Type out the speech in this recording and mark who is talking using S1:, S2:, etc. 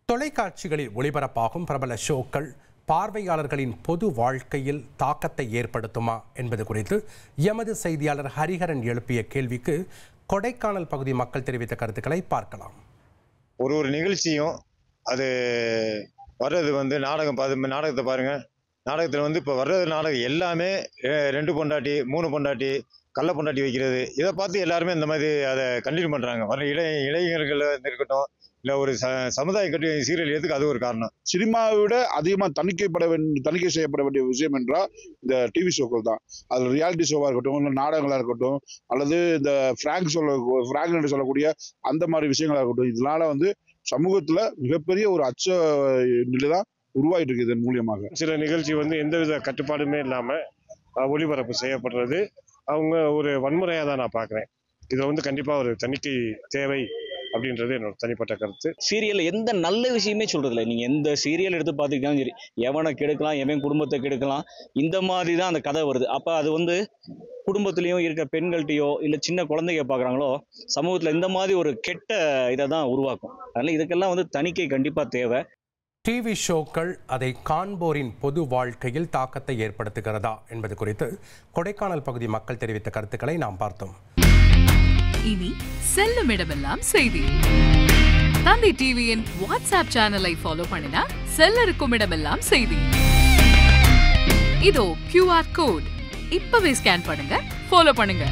S1: தொலைக்காட்சிகளில் ஒளிபரப்பாகும் பிரபல ஷோக்கள் பார்வையாளர்களின் பொது வாழ்க்கையில் தாக்கத்தை ஏற்படுத்துமா என்பது குறித்து எமது செய்தியாளர் ஹரிஹரன் எழுப்பிய கேள்விக்கு கொடைக்கானல் பகுதி மக்கள் தெரிவித்த கருத்துக்களை பார்க்கலாம்.
S2: ஒரு நிகழ்ச்சியும் அது வர்றது நாடகத்தை பாருங்க. நாடகத்தில் இப்போ வர்றது நாடகம் எல்லாமே 2 பொண்டாட்டி 3 பொண்டாட்டி கள்ள பொண்டாட்டி வைக்கிறது. இதை பார்த்து எல்லாருமே இந்த மாதிரி அதை கண்டினியூ பண்ணுறாங்க. வர இளைஞர்கள் இருக்கட்டும், இல்லை ஒரு சமுதாய கட்டி சீரியல் எதுக்கு அது ஒரு காரணம்.
S3: சினிமாவை விட அதிகமாக தணிக்கை செய்யப்பட வேண்டிய விஷயம் என்றால் இந்த டிவி ஷோக்கள் தான். அதில் ரியாலிட்டி ஷோவாக இருக்கட்டும், இல்லை நாடகங்களாக இருக்கட்டும், அல்லது இந்த ஃப்ராங்க் என்று சொல்லக்கூடிய அந்த மாதிரி விஷயங்களாக இருக்கட்டும், இதனால சமூகத்தில் மிகப்பெரிய ஒரு அச்ச நிலை தான் உருவாயிட்டு இருக்கு. இதன் மூலியமாக
S4: சில நிகழ்ச்சி எந்தவித கட்டுப்பாடுமே இல்லாமல் ஒளிபரப்பு செய்யப்படுறது அவங்க ஒரு வன்முறையாக தான் நான் பார்க்குறேன். இதை கண்டிப்பாக ஒரு தணிக்கை தேவை அப்படின்றது என்னோட தனிப்பட்ட கருத்து.
S5: சீரியல் எந்த நல்ல விஷயமே சொல்றதில்ல. நீங்க எந்த சீரியல் எடுத்து பார்த்துக்கிட்டாலும் சரி, எவனை கெடுக்கலாம், எவன் குடும்பத்தை கெடுக்கலாம், இந்த மாதிரி தான் அந்த கதை வருது. அப்போ அது குடும்பத்திலையும் இருக்க பெண்கள்கிட்டையோ இல்லை சின்ன குழந்தைங்க பார்க்குறாங்களோ சமூகத்தில் இந்த மாதிரி ஒரு கெட்ட இதை தான் உருவாக்கும். அதனால இதுக்கெல்லாம் தணிக்கை கண்டிப்பாக தேவை.
S1: டிவி ஷோக்கள் அதை காண்போரின் பொது வாழ்க்கையில் தாக்கத்தை ஏற்படுத்துகிறதா என்பது குறித்து கொடைக்கானல் பகுதி மக்கள் தெரிவித்த கருத்துக்களை நாம் பார்த்தோம்.
S6: இனி செல்லும் இடமெல்லாம் செய்தி. தந்தை டிவியின் வாட்ஸ்அப் சேனலை ஃபாலோ பண்ணினா செல்ல இருக்கும் இடமெல்லாம் செய்தி. இதோ QR கோட் இப்பவே ஸ்கேன் பண்ணுங்க, ஃபாலோ பண்ணுங்க.